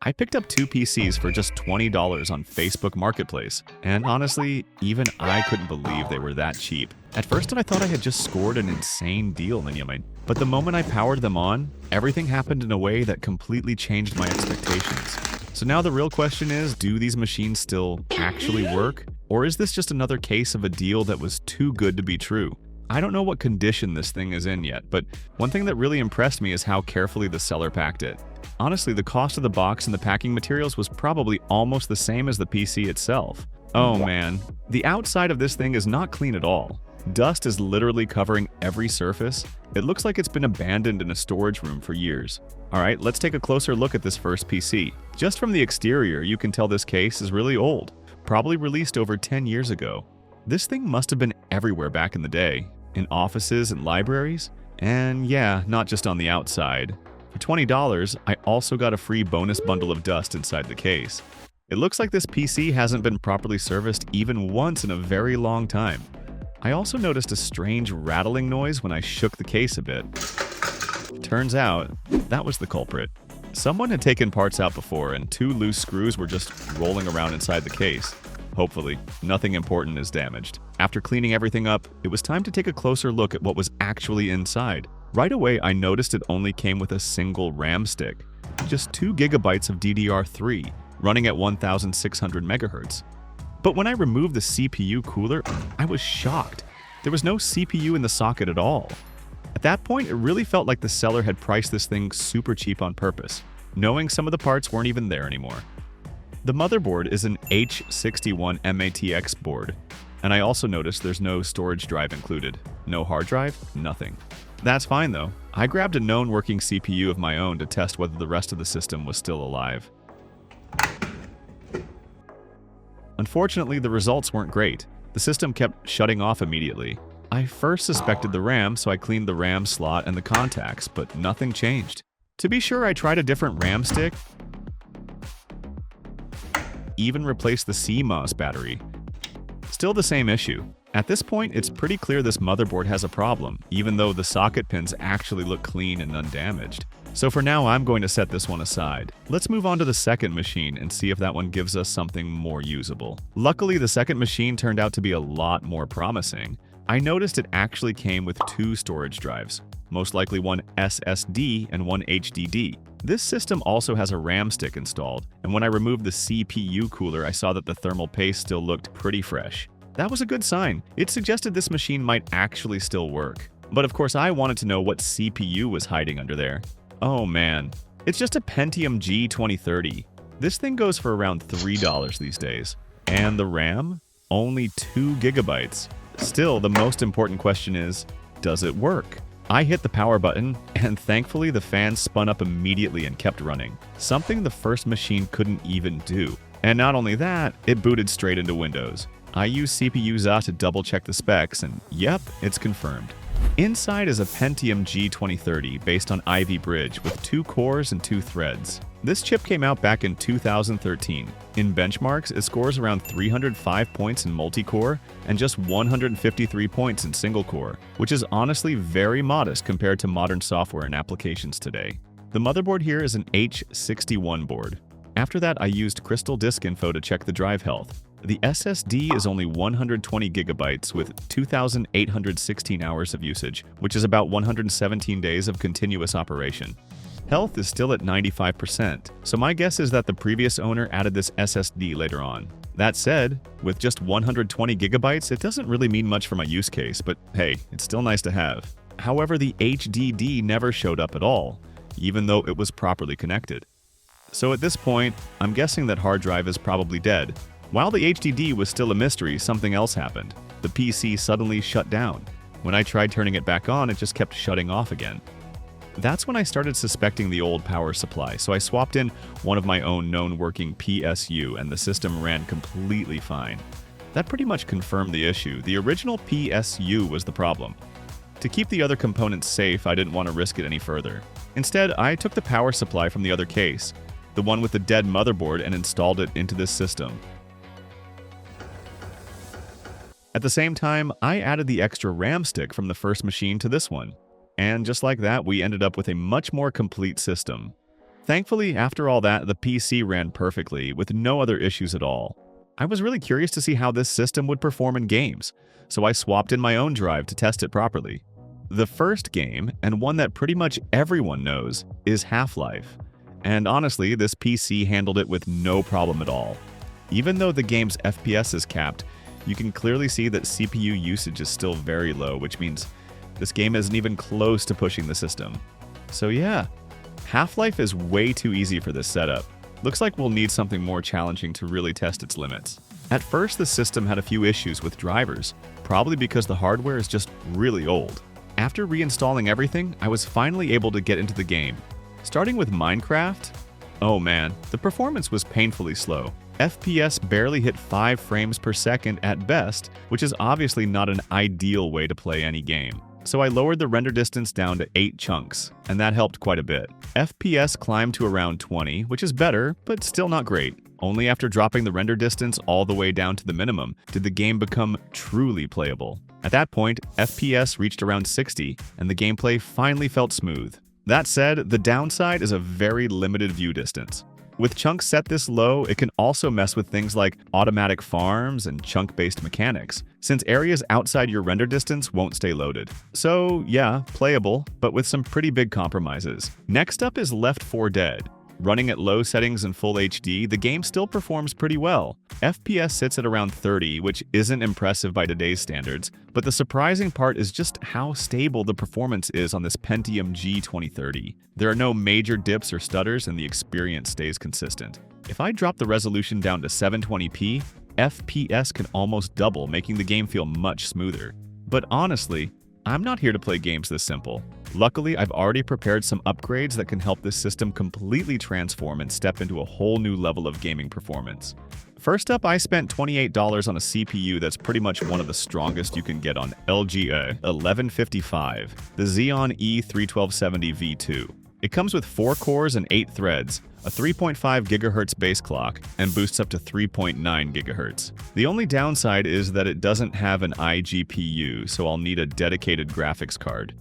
I picked up two PCs for just $20 on Facebook Marketplace, and honestly, even I couldn't believe they were that cheap. At first I thought I had just scored an insane deal, but the moment I powered them on, everything happened in a way that completely changed my expectations. So now the real question is, do these machines still actually work? Or is this just another case of a deal that was too good to be true? I don't know what condition this thing is in yet, but one thing that really impressed me is how carefully the seller packed it. Honestly, the cost of the box and the packing materials was probably almost the same as the PC itself. Oh man, the outside of this thing is not clean at all. Dust is literally covering every surface. It looks like it's been abandoned in a storage room for years. Alright, let's take a closer look at this first PC. Just from the exterior, you can tell this case is really old, probably released over 10 years ago. This thing must have been everywhere back in the day, in offices and libraries, and yeah, not just on the outside. For $20, I also got a free bonus bundle of dust inside the case. It looks like this PC hasn't been properly serviced even once in a very long time. I also noticed a strange rattling noise when I shook the case a bit. Turns out, that was the culprit. Someone had taken parts out before and two loose screws were just rolling around inside the case. Hopefully, nothing important is damaged. After cleaning everything up, it was time to take a closer look at what was actually inside. Right away, I noticed it only came with a single RAM stick, just 2 gigabytes of DDR3, running at 1600 megahertz. But when I removed the CPU cooler, I was shocked. There was no CPU in the socket at all. At that point, it really felt like the seller had priced this thing super cheap on purpose, knowing some of the parts weren't even there anymore. The motherboard is an H61 MATX board, and I also noticed there's no storage drive included. No hard drive, nothing. That's fine though. I grabbed a known working CPU of my own to test whether the rest of the system was still alive. Unfortunately, the results weren't great. The system kept shutting off immediately. I first suspected the RAM, so I cleaned the RAM slot and the contacts, but nothing changed. To be sure, I tried a different RAM stick, even replaced the CMOS battery. Still the same issue. At this point, it's pretty clear this motherboard has a problem, even though the socket pins actually look clean and undamaged. So for now, I'm going to set this one aside. Let's move on to the second machine and see if that one gives us something more usable. Luckily, the second machine turned out to be a lot more promising. I noticed it actually came with 2 storage drives, most likely one SSD and one HDD. This system also has a RAM stick installed, and when I removed the CPU cooler, I saw that the thermal paste still looked pretty fresh. That was a good sign. It suggested this machine might actually still work. But of course, I wanted to know what CPU was hiding under there. Oh man, it's just a Pentium G2030. This thing goes for around $3 these days. And the RAM? Only 2 gigabytes. Still, the most important question is, does it work? I hit the power button, and thankfully the fan spun up immediately and kept running, something the first machine couldn't even do. And not only that, it booted straight into Windows. I used CPU-za to double-check the specs, and yep, it's confirmed. Inside is a Pentium G2030 based on Ivy Bridge with 2 cores and 2 threads. This chip came out back in 2013. In benchmarks, it scores around 305 points in multi-core and just 153 points in single-core, which is honestly very modest compared to modern software and applications today. The motherboard here is an H61 board. After that, I used Crystal Disk Info to check the drive health. The SSD is only 120 gigabytes with 2,816 hours of usage, which is about 117 days of continuous operation. Health is still at 95%, so my guess is that the previous owner added this SSD later on. That said, with just 120 gigabytes, it doesn't really mean much for my use case, but hey, it's still nice to have. However, the HDD never showed up at all, even though it was properly connected. So at this point, I'm guessing that hard drive is probably dead. While the HDD was still a mystery, something else happened. The PC suddenly shut down. When I tried turning it back on, it just kept shutting off again. That's when I started suspecting the old power supply, so I swapped in one of my own known working PSU and the system ran completely fine. That pretty much confirmed the issue. The original PSU was the problem. To keep the other components safe, I didn't want to risk it any further. Instead, I took the power supply from the other case, the one with the dead motherboard, and installed it into this system. At the same time, I added the extra RAM stick from the first machine to this one. And just like that, we ended up with a much more complete system. Thankfully, after all that, the PC ran perfectly with no other issues at all. I was really curious to see how this system would perform in games, so I swapped in my own drive to test it properly. The first game, and one that pretty much everyone knows, is Half-Life. And honestly, this PC handled it with no problem at all. Even though the game's FPS is capped, you can clearly see that CPU usage is still very low, which means this game isn't even close to pushing the system. So yeah, Half-Life is way too easy for this setup. Looks like we'll need something more challenging to really test its limits. At first, the system had a few issues with drivers, probably because the hardware is just really old. After reinstalling everything, I was finally able to get into the game. Starting with Minecraft, oh man, the performance was painfully slow. FPS barely hit 5 frames per second at best, which is obviously not an ideal way to play any game. So I lowered the render distance down to 8 chunks, and that helped quite a bit. FPS climbed to around 20, which is better, but still not great. Only after dropping the render distance all the way down to the minimum did the game become truly playable. At that point, FPS reached around 60, and the gameplay finally felt smooth. That said, the downside is a very limited view distance. With chunks set this low, it can also mess with things like automatic farms and chunk-based mechanics, since areas outside your render distance won't stay loaded. So yeah, playable, but with some pretty big compromises. Next up is Left 4 Dead. Running at low settings in Full HD, the game still performs pretty well. FPS sits at around 30, which isn't impressive by today's standards, but the surprising part is just how stable the performance is on this Pentium G2030. There are no major dips or stutters, and the experience stays consistent. If I drop the resolution down to 720p, FPS can almost double, making the game feel much smoother. But honestly, I'm not here to play games this simple. Luckily, I've already prepared some upgrades that can help this system completely transform and step into a whole new level of gaming performance. First up, I spent $28 on a CPU that's pretty much one of the strongest you can get on LGA 1155, the Xeon E31270 V2. It comes with 4 cores and 8 threads, a 3.5 GHz base clock, and boosts up to 3.9 GHz. The only downside is that it doesn't have an iGPU, so I'll need a dedicated graphics card.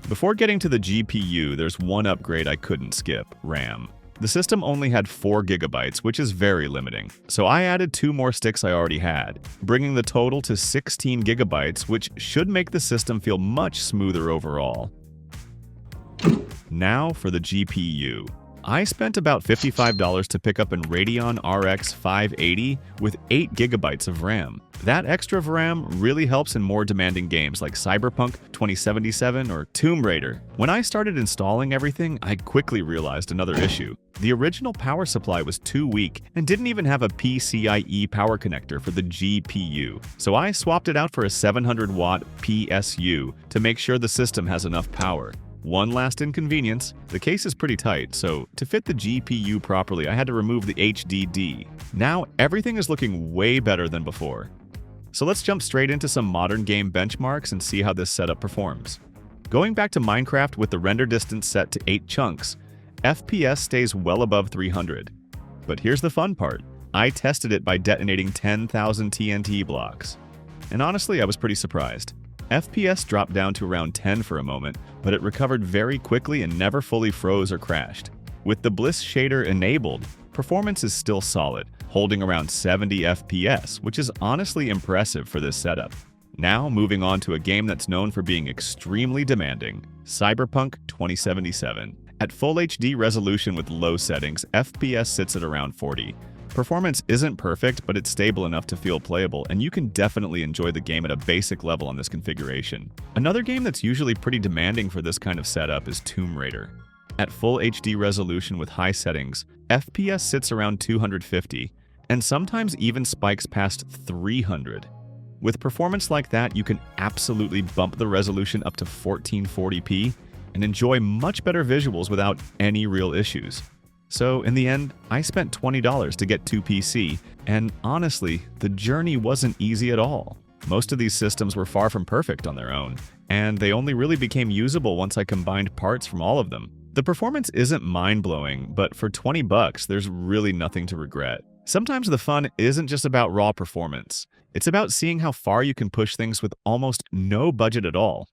Before getting to the GPU, there's one upgrade I couldn't skip: RAM. The system only had 4 GB, which is very limiting, so I added 2 more sticks I already had, bringing the total to 16 GB, which should make the system feel much smoother overall. Now for the GPU. I spent about $55 to pick up an Radeon RX 580 with 8 GB of RAM. That extra of RAM really helps in more demanding games like Cyberpunk 2077 or Tomb Raider. When I started installing everything, I quickly realized another issue. The original power supply was too weak and didn't even have a PCIe power connector for the GPU, so I swapped it out for a 700-watt PSU to make sure the system has enough power. One last inconvenience: the case is pretty tight, so to fit the GPU properly, I had to remove the HDD. Now everything is looking way better than before. So let's jump straight into some modern game benchmarks and see how this setup performs. Going back to Minecraft with the render distance set to 8 chunks, FPS stays well above 300. But here's the fun part: I tested it by detonating 10,000 TNT blocks. And honestly, I was pretty surprised. FPS dropped down to around 10 for a moment, but it recovered very quickly and never fully froze or crashed. With the Bliss shader enabled, performance is still solid, holding around 70 FPS, which is honestly impressive for this setup. Now moving on to a game that's known for being extremely demanding: Cyberpunk 2077. At Full HD resolution with low settings, FPS sits at around 40. Performance isn't perfect, but it's stable enough to feel playable, and you can definitely enjoy the game at a basic level on this configuration. Another game that's usually pretty demanding for this kind of setup is Tomb Raider. At Full HD resolution with high settings, FPS sits around 250, and sometimes even spikes past 300. With performance like that, you can absolutely bump the resolution up to 1440p and enjoy much better visuals without any real issues. So in the end, I spent $20 to get 2 PC, and honestly, the journey wasn't easy at all. Most of these systems were far from perfect on their own, and they only really became usable once I combined parts from all of them. The performance isn't mind-blowing, but for $20, there's really nothing to regret. Sometimes the fun isn't just about raw performance. It's about seeing how far you can push things with almost no budget at all.